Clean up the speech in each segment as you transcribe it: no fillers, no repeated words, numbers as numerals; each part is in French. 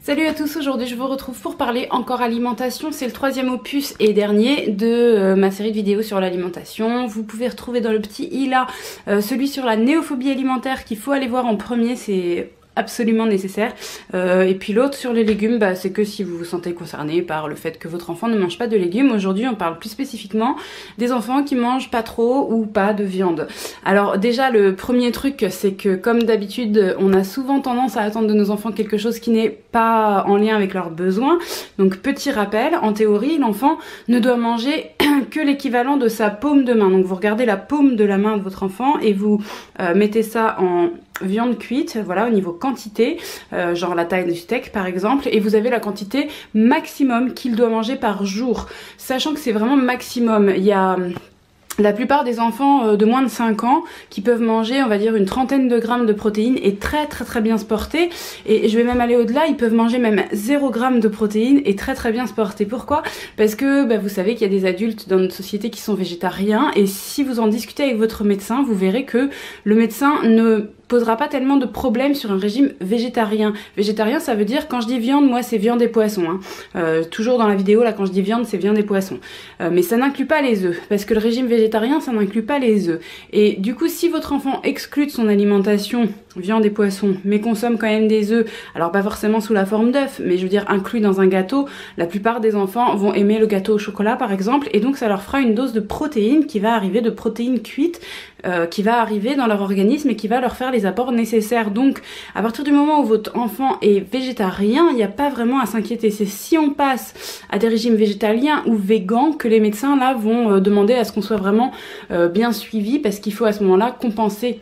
Salut à tous, aujourd'hui je vous retrouve pour parler encore alimentation. C'est le troisième opus et dernier de ma série de vidéos sur l'alimentation. Vous pouvez retrouver dans le petit i là celui sur la néophobie alimentaire qu'il faut aller voir en premier, c'est absolument nécessaire. Et puis l'autre sur les légumes, c'est que si vous vous sentez concerné par le fait que votre enfant ne mange pas de légumes. Aujourd'hui on parle plus spécifiquement des enfants qui mangent pas trop ou pas de viande. Alors déjà le premier truc, c'est que comme d'habitude on a souvent tendance à attendre de nos enfants quelque chose qui n'est pas en lien avec leurs besoins. Donc petit rappel, en théorie l'enfant ne doit manger que l'équivalent de sa paume de main. Donc vous regardez la paume de la main de votre enfant et vous mettez ça en viande cuite, voilà, au niveau quantité, genre la taille du steak par exemple, et vous avez la quantité maximum qu'il doit manger par jour, sachant que c'est vraiment maximum. Il y a la plupart des enfants de moins de 5 ans qui peuvent manger, on va dire, une trentaine de grammes de protéines et très bien se porter. Et je vais même aller au-delà, ils peuvent manger même 0 g de protéines et très bien se porter. Pourquoi? Parce que vous savez qu'il y a des adultes dans notre société qui sont végétariens, et si vous en discutez avec votre médecin, vous verrez que le médecin ne posera pas tellement de problèmes sur un régime végétarien. Végétarien, ça veut dire, quand je dis viande, moi c'est viande et poisson. Toujours dans la vidéo, là, quand je dis viande, c'est viande et poisson. Mais ça n'inclut pas les œufs, parce que le régime végétarien, ça n'inclut pas les œufs. Et du coup, si votre enfant exclut de son alimentation viande et poisson, mais consomme quand même des œufs, alors pas forcément sous la forme d'œufs, mais je veux dire inclus dans un gâteau, la plupart des enfants vont aimer le gâteau au chocolat par exemple, et donc ça leur fera une dose de protéines qui va arriver, de protéines cuites, qui va arriver dans leur organisme et qui va leur faire les apports nécessaires. Donc à partir du moment où votre enfant est végétarien, il n'y a pas vraiment à s'inquiéter. C'est si on passe à des régimes végétaliens ou végans que les médecins là vont demander à ce qu'on soit vraiment bien suivi, parce qu'il faut à ce moment-là compenser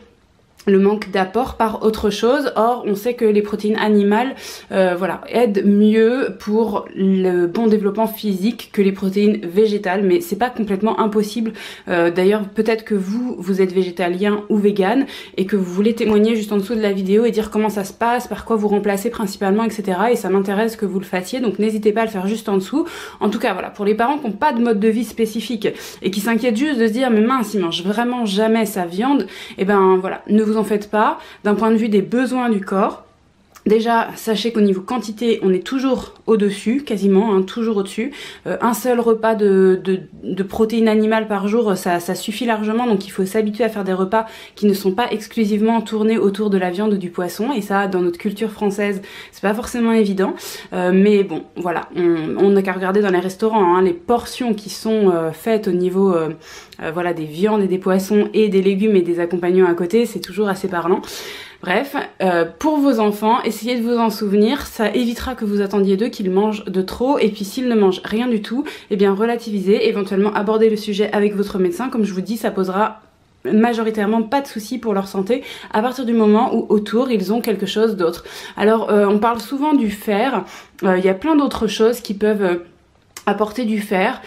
le manque d'apport par autre chose. Or on sait que les protéines animales aident mieux pour le bon développement physique que les protéines végétales, mais c'est pas complètement impossible. D'ailleurs peut-être que vous êtes végétalien ou vegan et que vous voulez témoigner juste en dessous de la vidéo et dire comment ça se passe, par quoi vous remplacez principalement, etc. Et ça m'intéresse que vous le fassiez, donc n'hésitez pas à le faire juste en dessous. En tout cas voilà, pour les parents qui n'ont pas de mode de vie spécifique et qui s'inquiètent juste de se dire mais mince, ils mangent vraiment jamais sa viande, et voilà, ne vous en faites pas. D'un point de vue des besoins du corps, déjà, sachez qu'au niveau quantité, on est toujours au-dessus, quasiment, toujours au-dessus. Un seul repas de protéines animales par jour, ça suffit largement, donc il faut s'habituer à faire des repas qui ne sont pas exclusivement tournés autour de la viande ou du poisson, et ça, dans notre culture française, c'est pas forcément évident. Mais bon, voilà, on n'a qu'à regarder dans les restaurants, les portions qui sont faites au niveau des viandes et des poissons et des légumes et des accompagnants à côté, c'est toujours assez parlant. Bref, pour vos enfants, essayez de vous en souvenir, ça évitera que vous attendiez d'eux qu'ils mangent de trop, et puis s'ils ne mangent rien du tout, relativisez, éventuellement abordez le sujet avec votre médecin. Comme je vous dis, ça posera majoritairement pas de soucis pour leur santé à partir du moment où autour ils ont quelque chose d'autre. Alors on parle souvent du fer, il y a plein d'autres choses qui peuvent apporter du fer,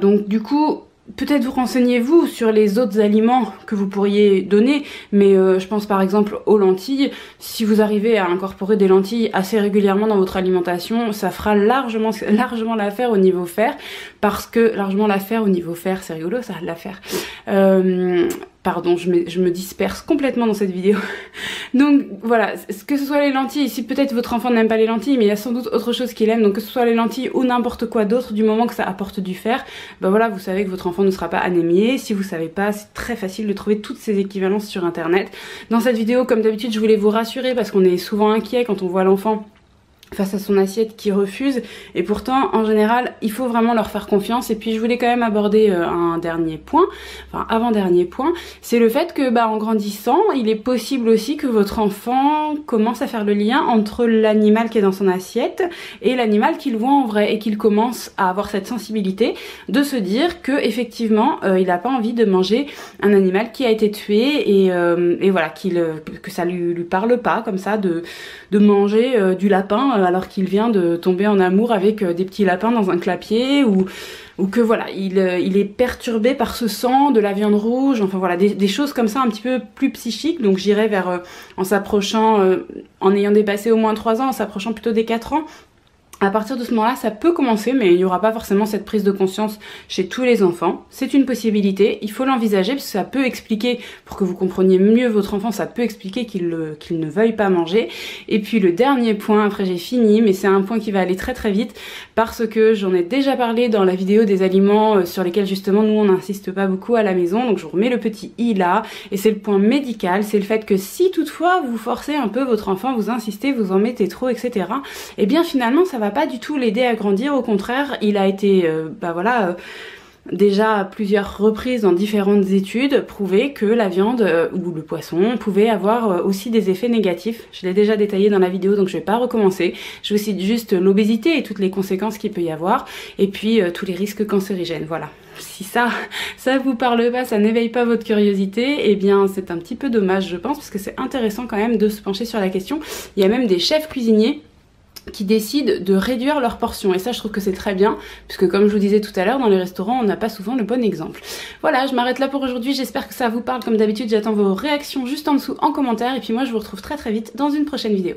donc du coup peut-être vous renseignez-vous sur les autres aliments que vous pourriez donner, mais je pense par exemple aux lentilles. Si vous arrivez à incorporer des lentilles assez régulièrement dans votre alimentation, ça fera largement l'affaire au niveau fer, parce que c'est rigolo ça, l'affaire. Pardon, je me disperse complètement dans cette vidéo. Donc voilà, que ce soit les lentilles, si peut-être votre enfant n'aime pas les lentilles, mais il y a sans doute autre chose qu'il aime, donc que ce soit les lentilles ou n'importe quoi d'autre, du moment que ça apporte du fer, vous savez que votre enfant ne sera pas anémié. Si vous savez pas, c'est très facile de trouver toutes ces équivalences sur internet. Dans cette vidéo, comme d'habitude, je voulais vous rassurer, parce qu'on est souvent inquiet quand on voit l'enfant face à son assiette qui refuse, et pourtant en général il faut vraiment leur faire confiance. Et puis je voulais quand même aborder un dernier point, avant-dernier point, c'est le fait que en grandissant, il est possible aussi que votre enfant commence à faire le lien entre l'animal qui est dans son assiette et l'animal qu'il voit en vrai, et qu'il commence à avoir cette sensibilité de se dire que effectivement il n'a pas envie de manger un animal qui a été tué, et voilà, que ça lui parle pas comme ça de manger du lapin alors qu'il vient de tomber en amour avec des petits lapins dans un clapier, ou que voilà, il est perturbé par ce sang de la viande rouge, des choses comme ça un petit peu plus psychiques. Donc j'irai vers, en s'approchant, en ayant dépassé au moins 3 ans, en s'approchant plutôt des 4 ans, À partir de ce moment-là, ça peut commencer, mais il n'y aura pas forcément cette prise de conscience chez tous les enfants. C'est une possibilité, il faut l'envisager, parce que ça peut expliquer, pour que vous compreniez mieux votre enfant, ça peut expliquer qu'il ne veuille pas manger. Et puis le dernier point, après j'ai fini, mais c'est un point qui va aller très très vite, parce que j'en ai déjà parlé dans la vidéo des aliments sur lesquels justement nous on n'insiste pas beaucoup à la maison, donc je vous remets le petit i là, et c'est le point médical, c'est le fait que si toutefois vous forcez un peu votre enfant, vous insistez, vous en mettez trop, etc., et bien finalement ça va pas du tout l'aider à grandir, au contraire, il a été, déjà à plusieurs reprises dans différentes études prouvé que la viande ou le poisson pouvait avoir aussi des effets négatifs. Je l'ai déjà détaillé dans la vidéo, donc je vais pas recommencer. Je vous cite juste l'obésité et toutes les conséquences qu'il peut y avoir, et puis tous les risques cancérigènes, voilà. Si ça vous parle pas, ça n'éveille pas votre curiosité, eh bien c'est un petit peu dommage je pense, parce que c'est intéressant quand même de se pencher sur la question. Il y a même des chefs cuisiniers qui décident de réduire leurs portions, et ça je trouve que c'est très bien, puisque comme je vous disais tout à l'heure, dans les restaurants on n'a pas souvent le bon exemple. Voilà, je m'arrête là pour aujourd'hui, j'espère que ça vous parle. Comme d'habitude, j'attends vos réactions juste en dessous en commentaire, et puis moi je vous retrouve très très vite dans une prochaine vidéo.